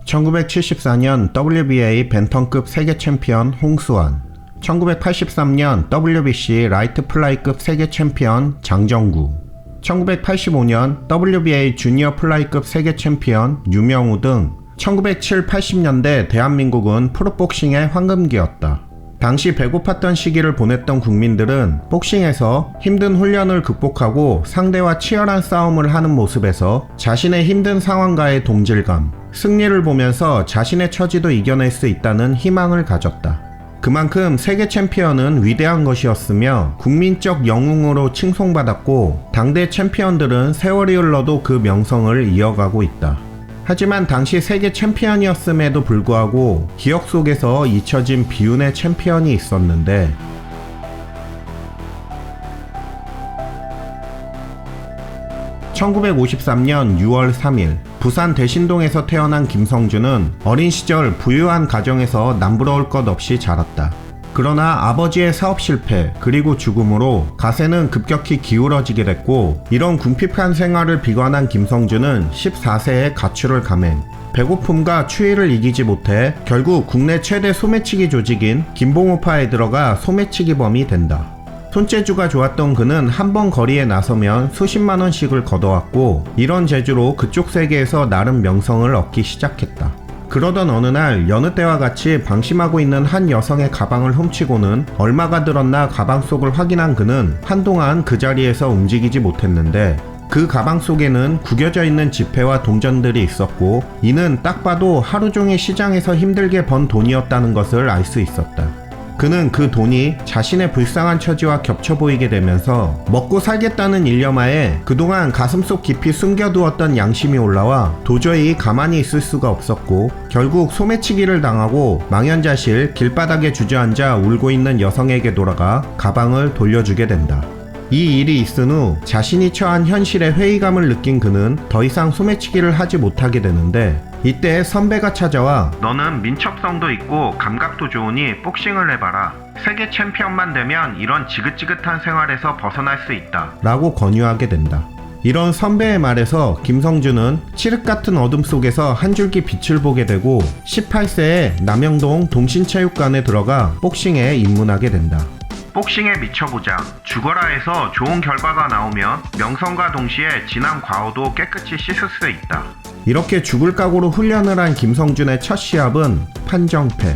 1974년 WBA 벤텀급 세계 챔피언 홍수환, 1983년 WBC 라이트 플라이급 세계 챔피언 장정구, 1985년 WBA 주니어 플라이급 세계 챔피언 유명우 등 1970, 80년대 대한민국은 프로복싱의 황금기였다. 당시 배고팠던 시기를 보냈던 국민들은 복싱에서 힘든 훈련을 극복하고 상대와 치열한 싸움을 하는 모습에서 자신의 힘든 상황과의 동질감, 승리를 보면서 자신의 처지도 이겨낼 수 있다는 희망을 가졌다. 그만큼 세계 챔피언은 위대한 것이었으며 국민적 영웅으로 칭송받았고 당대 챔피언들은 세월이 흘러도 그 명성을 이어가고 있다. 하지만 당시 세계 챔피언이었음에도 불구하고 기억 속에서 잊혀진 비운의 챔피언이 있었는데 (1953년 6월 3일) 부산 대신동에서 태어난 김성준은 어린 시절 부유한 가정에서 남부러울 것 없이 자랐다. 그러나 아버지의 사업 실패 그리고 죽음으로 가세는 급격히 기울어지게 됐고, 이런 궁핍한 생활을 비관한 김성준은 14세에 가출을 감행, 배고픔과 추위를 이기지 못해 결국 국내 최대 소매치기 조직인 김봉호파에 들어가 소매치기범이 된다. 손재주가 좋았던 그는 한 번 거리에 나서면 수십만원씩을 걷어왔고, 이런 재주로 그쪽 세계에서 나름 명성을 얻기 시작했다. 그러던 어느 날 여느 때와 같이 방심하고 있는 한 여성의 가방을 훔치고는 얼마가 들었나 가방 속을 확인한 그는 한동안 그 자리에서 움직이지 못했는데, 그 가방 속에는 구겨져 있는 지폐와 동전들이 있었고, 이는 딱 봐도 하루 종일 시장에서 힘들게 번 돈이었다는 것을 알 수 있었다. 그는 그 돈이 자신의 불쌍한 처지와 겹쳐 보이게 되면서 먹고 살겠다는 일념하에 그동안 가슴속 깊이 숨겨두었던 양심이 올라와 도저히 가만히 있을 수가 없었고, 결국 소매치기를 당하고 망연자실 길바닥에 주저앉아 울고 있는 여성에게 돌아가 가방을 돌려주게 된다. 이 일이 있은 후 자신이 처한 현실의 회의감을 느낀 그는 더 이상 소매치기를 하지 못하게 되는데, 이때 선배가 찾아와 "너는 민첩성도 있고 감각도 좋으니 복싱을 해봐라. 세계 챔피언만 되면 이런 지긋지긋한 생활에서 벗어날 수 있다 라고 권유하게 된다. 이런 선배의 말에서 김성준은 칠흑같은 어둠 속에서 한 줄기 빛을 보게 되고 18세에 남영동 동신체육관에 들어가 복싱에 입문하게 된다. 복싱에 미쳐보자. 죽어라 해서 좋은 결과가 나오면 명성과 동시에 지난 과오도 깨끗이 씻을 수 있다. 이렇게 죽을 각오로 훈련을 한 김성준의 첫 시합은 판정패.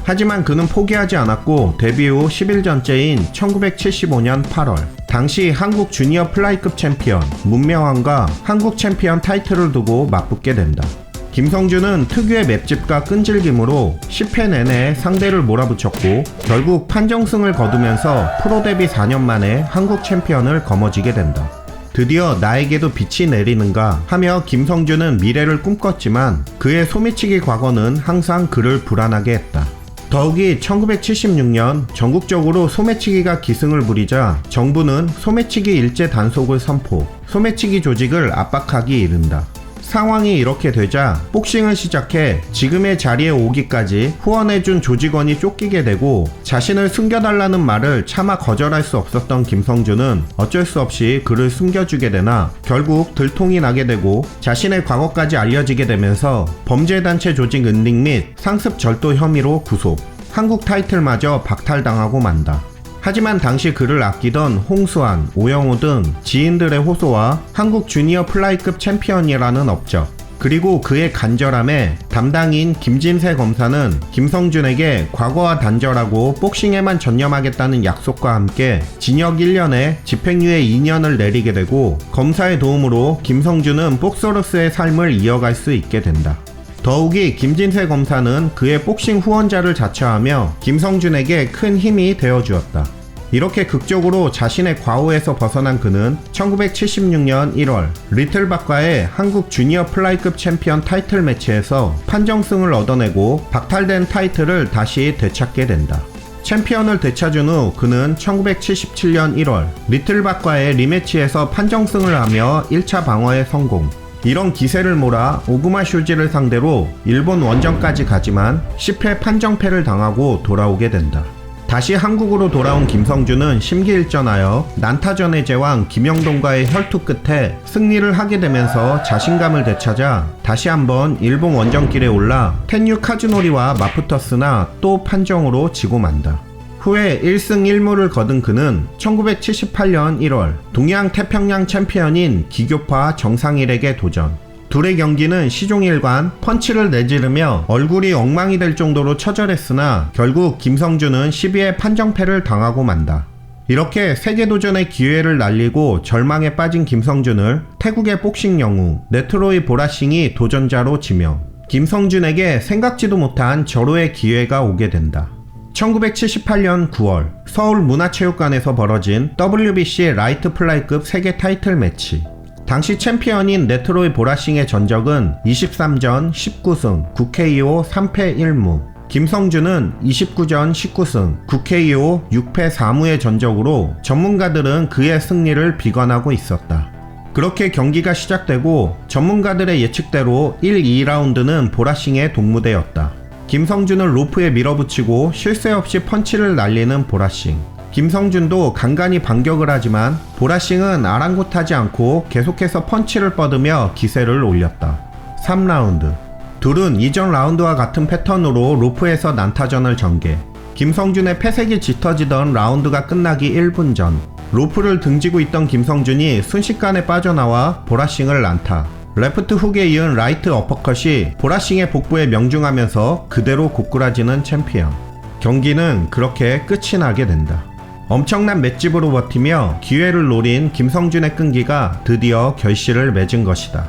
하지만 그는 포기하지 않았고 데뷔 후 10일전째인 1975년 8월 당시 한국 주니어 플라이급 챔피언 문명환과 한국 챔피언 타이틀을 두고 맞붙게 된다. 김성준은 특유의 맵집과 끈질김으로 10회 내내 상대를 몰아붙였고 결국 판정승을 거두면서 프로 데뷔 4년 만에 한국 챔피언을 거머쥐게 된다. 드디어 나에게도 빛이 내리는가 하며 김성준은 미래를 꿈꿨지만 그의 소매치기 과거는 항상 그를 불안하게 했다. 더욱이 1976년 전국적으로 소매치기가 기승을 부리자 정부는 소매치기 일제 단속을 선포, 소매치기 조직을 압박하기 이른다. 상황이 이렇게 되자 복싱을 시작해 지금의 자리에 오기까지 후원해준 조직원이 쫓기게 되고 자신을 숨겨달라는 말을 차마 거절할 수 없었던 김성준은 어쩔 수 없이 그를 숨겨주게 되나 결국 들통이 나게 되고 자신의 과거까지 알려지게 되면서 범죄단체 조직 은닉 및 상습 절도 혐의로 구속, 한국 타이틀마저 박탈당하고 만다. 하지만 당시 그를 아끼던 홍수환, 오영호 등 지인들의 호소와 한국 주니어 플라이급 챔피언이라는 업적, 그리고 그의 간절함에 담당인 김진세 검사는 김성준에게 과거와 단절하고 복싱에만 전념하겠다는 약속과 함께 징역 1년에 집행유예 2년을 내리게 되고 검사의 도움으로 김성준은 복서로서의 삶을 이어갈 수 있게 된다. 더욱이 김진세 검사는 그의 복싱 후원자를 자처하며 김성준에게 큰 힘이 되어주었다. 이렇게 극적으로 자신의 과오에서 벗어난 그는 1976년 1월 리틀박과의 한국 주니어 플라이급 챔피언 타이틀 매치에서 판정승을 얻어내고 박탈된 타이틀을 다시 되찾게 된다. 챔피언을 되찾은 후 그는 1977년 1월 리틀박과의 리매치에서 판정승을 하며 1차 방어에 성공. 이런 기세를 몰아 오구마 쇼지를 상대로 일본 원정까지 가지만 10회 판정패를 당하고 돌아오게 된다. 다시 한국으로 돌아온 김성준은 심기일전하여 난타전의 제왕 김영동과의 혈투 끝에 승리를 하게 되면서 자신감을 되찾아 다시 한번 일본 원정길에 올라 텐유 카즈노리와 맞붙었으나 또 판정으로 지고 만다. 후에 1승 1무를 거둔 그는 1978년 1월 동양 태평양 챔피언인 기교파 정상일에게 도전. 둘의 경기는 시종일관 펀치를 내지르며 얼굴이 엉망이 될 정도로 처절했으나 결국 김성준은 12회 판정패를 당하고 만다. 이렇게 세계도전의 기회를 날리고 절망에 빠진 김성준을 태국의 복싱 영웅 네트로이 보라싱이 도전자로 지명. 김성준에게 생각지도 못한 절호의 기회가 오게 된다. 1978년 9월 서울문화체육관에서 벌어진 WBC 라이트 플라이급 세계 타이틀 매치. 당시 챔피언인 네트로이 보라싱의 전적은 23전 19승 9KO 3패 1무. 김성준은 29전 19승 9KO 6패 4무의 전적으로 전문가들은 그의 승리를 비관하고 있었다. 그렇게 경기가 시작되고 전문가들의 예측대로 1, 2라운드는 보라싱의 동무대였다. 김성준을 로프에 밀어붙이고 쉴 새 없이 펀치를 날리는 보라싱. 김성준도 간간히 반격을 하지만 보라싱은 아랑곳하지 않고 계속해서 펀치를 뻗으며 기세를 올렸다. 3라운드. 둘은 이전 라운드와 같은 패턴으로 로프에서 난타전을 전개. 김성준의 패색이 짙어지던 라운드가 끝나기 1분 전 로프를 등지고 있던 김성준이 순식간에 빠져나와 보라싱을 난타. 레프트 훅에 이은 라이트 어퍼컷이 보라싱의 복부에 명중하면서 그대로 고꾸라지는 챔피언. 경기는 그렇게 끝이 나게 된다. 엄청난 맷집으로 버티며 기회를 노린 김성준의 끈기가 드디어 결실을 맺은 것이다.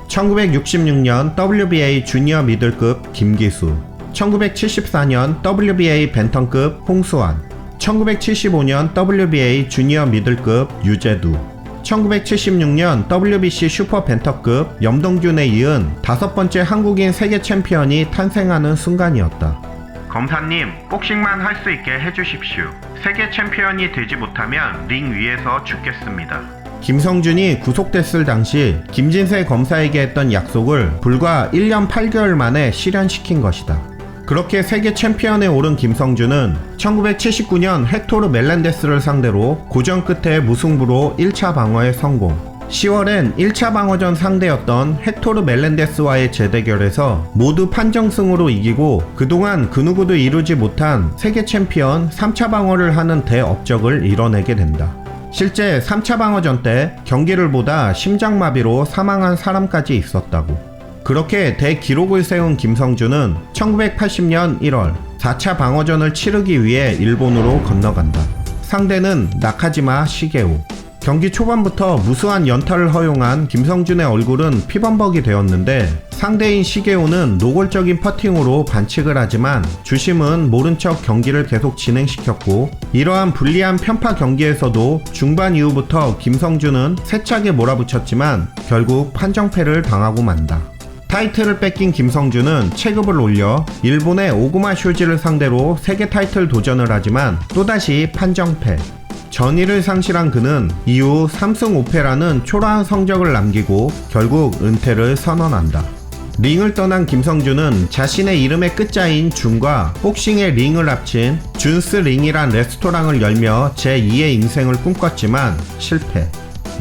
1966년 WBA 주니어 미들급 김기수, 1974년 WBA 벤턴급 홍수환, 1975년 WBA 주니어 미들급 유재두, 1976년 WBC 슈퍼 벤터급 염동균에 이은 5번째 한국인 세계 챔피언이 탄생하는 순간이었다. 검사님, 복싱만 할 수 있게 해주십시오. 세계 챔피언이 되지 못하면 링 위에서 죽겠습니다. 김성준이 구속됐을 당시 김진세 검사에게 했던 약속을 불과 1년 8개월 만에 실현시킨 것이다. 그렇게 세계 챔피언에 오른 김성준은 1979년 헥토르 멜렌데스를 상대로 고전 끝에 무승부로 1차 방어에 성공. 10월엔 1차 방어전 상대였던 헥토르 멜렌데스와의 재대결에서 모두 판정승으로 이기고 그동안 그 누구도 이루지 못한 세계 챔피언 3차 방어를 하는 대업적을 이뤄내게 된다. 실제 3차 방어전 때 경기를 보다 심장마비로 사망한 사람까지 있었다고. 그렇게 대기록을 세운 김성준은 1980년 1월 4차 방어전을 치르기 위해 일본으로 건너간다. 상대는 나카지마 시게오. 경기 초반부터 무수한 연타를 허용한 김성준의 얼굴은 피범벅이 되었는데 상대인 시게오는 노골적인 퍼팅으로 반칙을 하지만 주심은 모른 척 경기를 계속 진행시켰고 이러한 불리한 편파 경기에서도 중반 이후부터 김성준은 세차게 몰아붙였지만 결국 판정패를 당하고 만다. 타이틀을 뺏긴 김성준은 체급을 올려 일본의 오구마 쇼지를 상대로 세계 타이틀 도전을 하지만 또다시 판정패. 전의를 상실한 그는 이후 3승 5패라는 초라한 성적을 남기고 결국 은퇴를 선언한다. 링을 떠난 김성준은 자신의 이름의 끝자인 준과 복싱의 링을 합친 준스 링이란 레스토랑을 열며 제2의 인생을 꿈꿨지만 실패.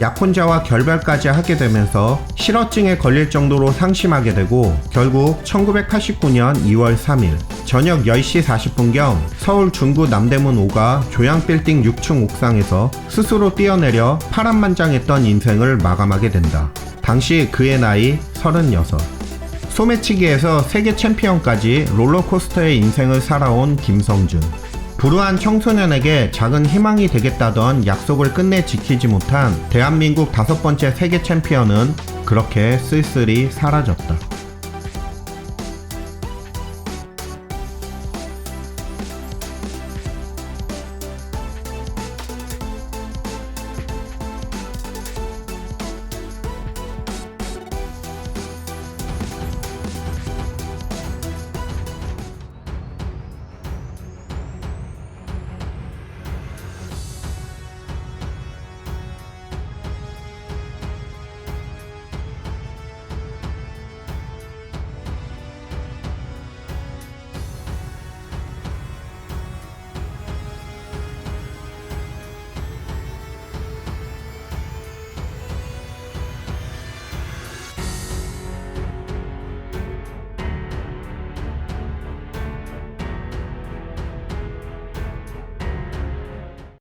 약혼자와 결별까지 하게 되면서 실어증에 걸릴 정도로 상심하게 되고 결국 1989년 2월 3일 저녁 10시 40분경 서울 중구 남대문 5가 조양빌딩 6층 옥상에서 스스로 뛰어내려 파란만장했던 인생을 마감하게 된다. 당시 그의 나이 36. 소매치기에서 세계 챔피언까지 롤러코스터의 인생을 살아온 김성준. 불우한 청소년에게 작은 희망이 되겠다던 약속을 끝내 지키지 못한 대한민국 5번째 세계 챔피언은 그렇게 쓸쓸히 사라졌다.